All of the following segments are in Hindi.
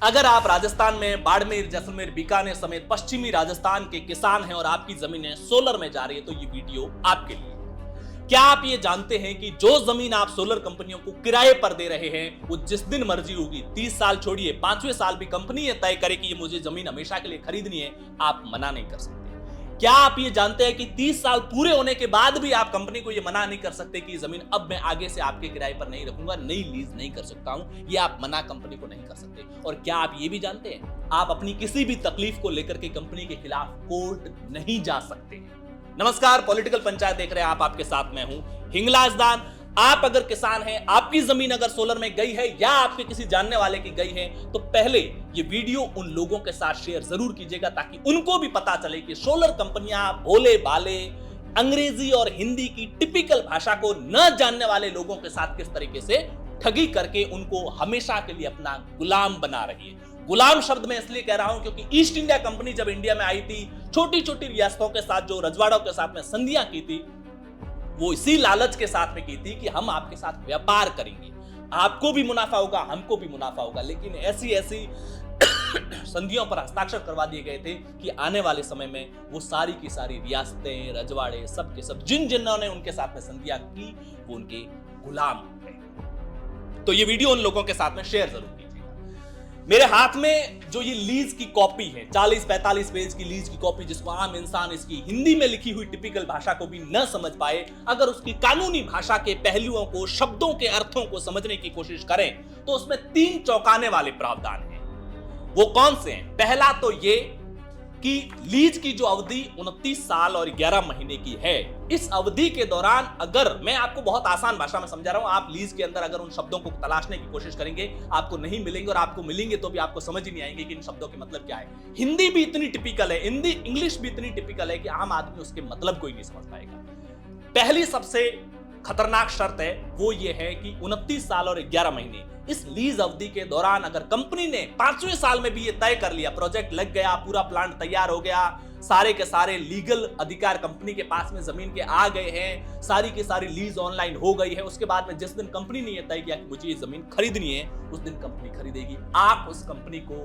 अगर आप राजस्थान में बाड़मेर, जैसलमेर, बीकानेर समेत पश्चिमी राजस्थान के किसान हैं और आपकी जमीनें सोलर में जा रही है तो ये वीडियो आपके लिए। क्या आप ये जानते हैं कि जो जमीन आप सोलर कंपनियों को किराए पर दे रहे हैं वो जिस दिन मर्जी होगी, 30 साल छोड़िए 5वें साल भी कंपनी ये तय करे कि ये मुझे जमीन हमेशा के लिए खरीदनी है, आप मना नहीं कर सकते। क्या आप ये जानते हैं कि 30 साल पूरे होने के बाद भी आप कंपनी को ये मना नहीं कर सकते कि जमीन अब मैं आगे से आपके किराए पर नहीं रखूंगा, नई लीज नहीं कर सकता हूं, ये आप मना कंपनी को नहीं कर सकते। और क्या आप ये भी जानते हैं आप अपनी किसी भी तकलीफ को लेकर के कंपनी के खिलाफ कोर्ट नहीं जा सकते। नमस्कार, पॉलिटिकल पंचायत देख रहे हैं आप, आपके साथ मैं हूं हिंगलाज दान। आप अगर किसान हैं, आपकी जमीन अगर सोलर में गई है या आपके किसी जानने वाले की गई है तो पहले ये वीडियो उन लोगों के साथ शेयर जरूर कीजिएगा ताकि उनको भी पता चले कि सोलर कंपनियां भोले भाले अंग्रेजी और हिंदी की टिपिकल भाषा को न जानने वाले लोगों के साथ किस तरीके से ठगी करके उनको हमेशा के लिए अपना गुलाम बना रही है। गुलाम शब्द मैं इसलिए कह रहा हूं क्योंकि ईस्ट इंडिया कंपनी जब इंडिया में आई थी, छोटी छोटी रियासतों के साथ जो रजवाड़ों के साथ में संधियां की थी, वो इसी लालच के साथ में की थी कि हम आपके साथ व्यापार करेंगे, आपको भी मुनाफा होगा, हमको भी मुनाफा होगा। लेकिन ऐसी ऐसी संधियों पर हस्ताक्षर करवा दिए गए थे कि आने वाले समय में वो सारी की सारी रियासतें, रजवाड़े, सब के सब जिन्होंने उनके साथ में संधियां की वो उनके गुलाम हो गए। तो ये वीडियो उन लोगों के साथ में शेयर जरूर कीजिएगा। मेरे हाथ में जो ये लीज की कॉपी है, 40-45 पेज की लीज की कॉपी, जिसको आम इंसान इसकी हिंदी में लिखी हुई टिपिकल भाषा को भी न समझ पाए, अगर उसकी कानूनी भाषा के पहलुओं को, शब्दों के अर्थों को समझने की कोशिश करें तो उसमें 3 चौंकाने वाले प्रावधान हैं। वो कौन से हैं? पहला तो ये कि लीज की जो अवधि 29 साल और 11 महीने की है, इस अवधि के दौरान, अगर मैं आपको बहुत आसान भाषा में समझा रहा हूं, आप लीज के अंदर अगर उन शब्दों को तलाशने की कोशिश करेंगे आपको नहीं मिलेंगे, और आपको मिलेंगे तो भी आपको समझ ही नहीं आएंगे कि इन शब्दों के मतलब क्या है। हिंदी भी इतनी टिपिकल है, हिंदी इंग्लिश भी इतनी टिपिकल है कि आम आदमी उसके मतलब कोई नहीं समझ पाएगा। पहली सबसे खतरनाक शर्त है वो ये है कि 29 साल और 11 महीने इस लीज अवधि के दौरान अगर कंपनी ने 5वें साल में भी ये तय कर लिया, प्रोजेक्ट लग गया, पूरा प्लांट तैयार हो गया, सारे के सारे लीगल अधिकार कंपनी के पास में जमीन के आ गए हैं, सारी की सारी लीज ऑनलाइन हो गई है, उसके बाद में जिस दिन कंपनी ने ये तय किया कि मुझे ये जमीन खरीदनी है, उस दिन कंपनी खरीदेगी। आप उस कंपनी को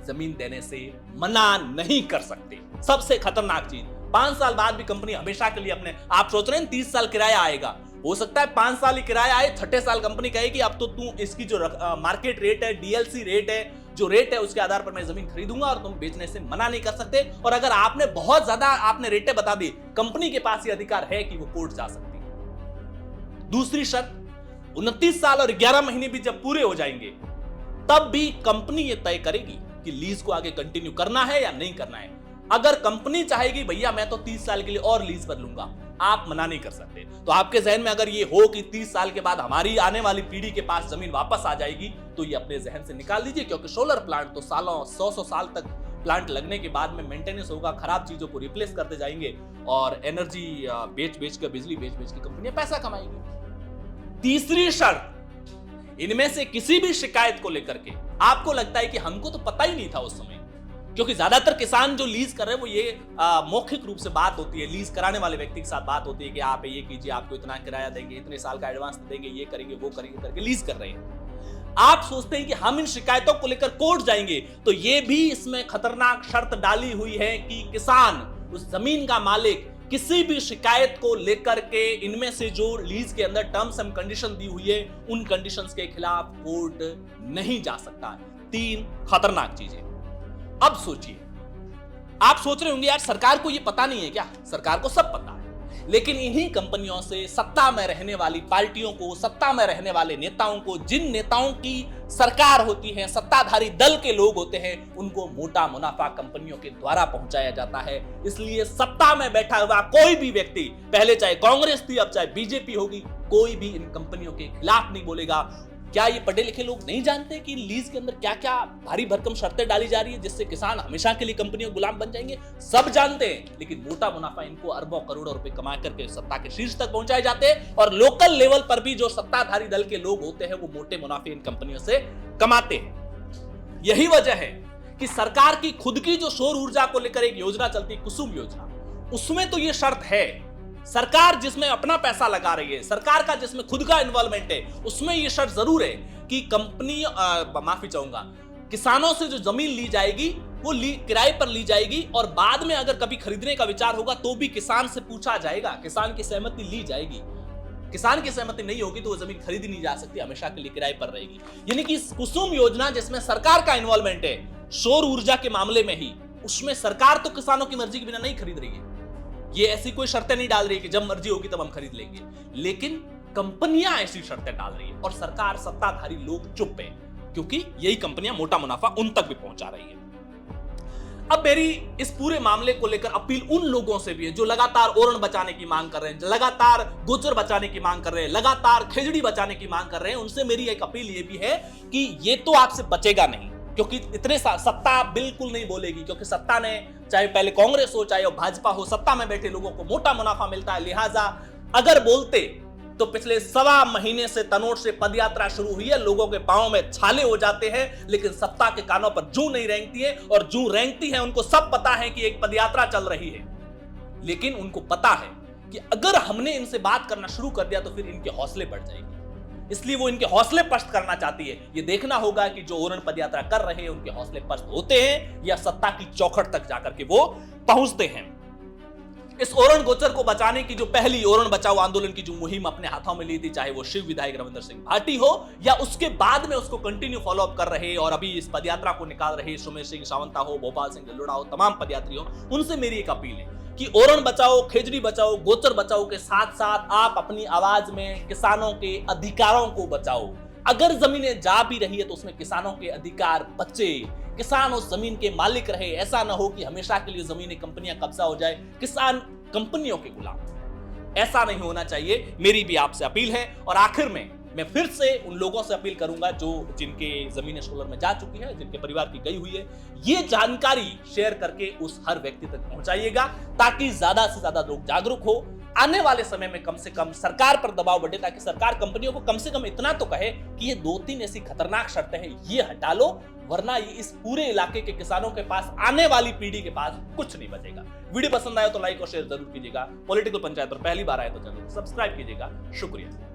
जमीन देने से मना नहीं कर सकते। सबसे खतरनाक चीज, 5 साल बाद भी कंपनी हमेशा के लिए अपने, आप सोच रहे हैं 30 साल किराया आएगा, हो सकता है 5 साल ही किराया आए, 6ठे साल कंपनी कहेगी अब तो तू इसकी जो मार्केट रेट है, डीएलसी रेट है, जो रेट है उसके आधार पर मैं जमीन खरीदूंगा और तुम बेचने से मना नहीं कर सकते। और अगर आपने बहुत ज्यादा आपने रेटें बता दी, कंपनी के पास ये अधिकार है कि वो कोर्ट जा सकती है। दूसरी शर्त, 29 साल और 11 महीने भी जब पूरे हो जाएंगे तब भी कंपनी ये तय करेगी कि लीज को आगे कंटिन्यू करना है या नहीं करना है। अगर कंपनी चाहेगी भैया मैं तो 30 साल के लिए और लीज पर लूंगा, आप मना नहीं कर सकते। तो आपके जहन में अगर ये हो कि 30 साल के बाद हमारी आने वाली पीढ़ी के पास जमीन वापस आ जाएगी, तो ये अपने जहन से निकाल दीजिए, क्योंकि सोलर प्लांट तो सालों 100 साल तक प्लांट लगने के बाद में मेंटेनेंस होगा, खराब चीजों को रिप्लेस करते जाएंगे और एनर्जी बेच के, बिजली बेच के कंपनियां पैसा कमाएंगी। तीसरी शर्त, इनमें से किसी भी शिकायत को लेकर के आपको लगता है कि हमको तो पता ही नहीं था उस समय, क्योंकि ज्यादातर किसान जो लीज कर रहे हैं वो ये मौखिक रूप से बात होती है, लीज कराने वाले व्यक्ति के साथ बात होती है कि आप ये कीजिए, आपको इतना किराया देंगे, इतने साल का एडवांस देंगे, ये करेंगे, वो करेंगे करके लीज कर रहे हैं। आप सोचते हैं कि हम इन शिकायतों को लेकर कोर्ट जाएंगे, तो ये भी इसमें खतरनाक शर्त डाली हुई है कि किसान, उस जमीन का मालिक, किसी भी शिकायत को लेकर के इनमें से जो लीज के अंदर टर्म्स एंड कंडीशन दी हुई है उन कंडीशंस के खिलाफ कोर्ट नहीं जा सकता। 3 खतरनाक चीजें। अब सोचिए, आप सोच रहे होंगे यार सरकार को ये पता नहीं है क्या? सरकार को सब पता है, लेकिन इन्हीं कंपनियों से सत्ता में रहने वाली पार्टियों को, सत्ता में रहने वाले नेताओं को, जिन नेताओं की सरकार होती है, सत्ताधारी दल के लोग होते हैं, उनको मोटा मुनाफा कंपनियों के द्वारा पहुंचाया जाता है। इसलिए सत्ता में बैठा हुआ कोई भी व्यक्ति, पहले चाहे कांग्रेस थी, अब चाहे बीजेपी होगी, कोई भी इन कंपनियों के खिलाफ नहीं बोलेगा। क्या ये पढ़े लिखे लोग नहीं जानते कि लीज के अंदर क्या क्या भारी भरकम शर्तें डाली जा रही है जिससे किसान हमेशा के लिए कंपनियों गुलाम बन जाएंगे? सब जानते हैं, लेकिन मोटा मुनाफा इनको अरबों करोड़ों रुपए कमा करके सत्ता के शीर्ष तक पहुंचाए जाते हैं, और लोकल लेवल पर भी जो सत्ताधारी दल के लोग होते हैं वो मोटे मुनाफे इन कंपनियों से कमाते हैं। यही वजह है कि सरकार की खुद की जो सौर ऊर्जा को लेकर एक योजना चलती है, कुसुम योजना, उसमें तो ये शर्त है सरकार जिसमें अपना पैसा लगा रही है, सरकार का जिसमें खुद का इन्वॉल्वमेंट है, उसमें यह शर्त जरूर है कि कंपनी, माफी चाहूंगा, किसानों से जो जमीन ली जाएगी वो किराए पर ली जाएगी और बाद में अगर कभी खरीदने का विचार होगा तो भी किसान से पूछा जाएगा, किसान की सहमति ली जाएगी। किसान की सहमति नहीं होगी तो वो जमीन खरीदी नहीं जा सकती, हमेशा के लिए किराए पर रहेगी। यानी कि कुसुम योजना जिसमें सरकार का इन्वॉल्वमेंट है सौर ऊर्जा के मामले में ही, उसमें सरकार तो किसानों की मर्जी के बिना नहीं खरीद रही है। ये ऐसी कोई शर्तें नहीं डाल रही है कि जब मर्जी होगी तब हम खरीद लेंगे, लेकिन कंपनियां ऐसी शर्तें डाल रही है और सरकार, सत्ताधारी लोग चुप है, क्योंकि यही कंपनियां मोटा मुनाफा उन तक भी पहुंचा रही है। अब मेरी इस पूरे मामले को लेकर अपील उन लोगों से भी है जो लगातार ओरण बचाने की मांग कर रहे हैं, लगातार गोचर बचाने की मांग कर रहे हैं, लगातार खेजड़ी बचाने की मांग कर रहे हैं। उनसे मेरी एक अपील ये भी है कि ये तो आपसे बचेगा नहीं, क्योंकि इतने सत्ता बिल्कुल नहीं बोलेगी, क्योंकि सत्ता ने, चाहे पहले कांग्रेस हो चाहे भाजपा हो, सत्ता में बैठे लोगों को मोटा मुनाफा मिलता है। लिहाजा अगर बोलते तो पिछले 1.25 महीने से तनोट से पदयात्रा शुरू हुई है, लोगों के पांव में छाले हो जाते हैं, लेकिन सत्ता के कानों पर जूं नहीं रेंगती है। और जूं रेंगती है उनको सब पता है कि एक पदयात्रा चल रही है, लेकिन उनको पता है कि अगर हमने इनसे बात करना शुरू कर दिया तो फिर इनके हौसले बढ़ जाएंगे, इसलिए वो इनके हौसले पस्त करना चाहती है। ये देखना होगा कि जो ओरण पदयात्रा कर रहे हैं उनके हौसले पस्त होते हैं या सत्ता की चौखट तक जाकर के वो पहुंचते हैं। इस ओरण गोचर को बचाने की जो पहली ओरण बचाओ आंदोलन की जो मुहिम अपने हाथों में ली थी, चाहे वो शिव विधायक रविंद्र सिंह भाटी हो या उसके बाद में उसको कंटिन्यू फॉलो अप कर रहे और अभी इस पदयात्रा को निकाल रहे सुमेर सिंह सावंता हो, भोपाल सिंह जल्लोड़ा हो, तमाम पदयात्री हो, उनसे मेरी एक अपील है कि ओरण बचाओ, खेजड़ी बचाओ, गोचर बचाओ के साथ साथ आप अपनी आवाज में किसानों के अधिकारों को बचाओ। अगर जमीनें जा भी रही है तो उसमें किसानों के अधिकार बचे, किसान उस जमीन के मालिक रहे। ऐसा ना हो कि हमेशा के लिए जमीनें कंपनियां कब्जा हो जाए, किसान कंपनियों के गुलाम। ऐसा नहीं होना चाहिए, मेरी भी आपसे अपील है। और आखिर में मैं फिर से उन लोगों से अपील करूंगा जो जिनके जमीनें सोलर में जा चुकी है, जिनके परिवार की गई हुई है, ये जानकारी शेयर करके उस हर व्यक्ति तक पहुंचाइएगा ताकि ज्यादा से ज्यादा लोग जागरूक हो। आने वाले समय में कम से कम सरकार पर दबाव बढ़े ताकि सरकार कंपनियों को कम से कम इतना तो कहे कि ये 2-3 ऐसी खतरनाक शर्तें हैं, ये हटा लो, वरना ये इस पूरे इलाके के किसानों के पास, आने वाली पीढ़ी के पास कुछ नहीं बचेगा। वीडियो पसंद आए तो लाइक और शेयर जरूर कीजिएगा। पॉलिटिकल पंचायत पर पहली बार आए तो चैनल को सब्सक्राइब कीजिएगा। शुक्रिया।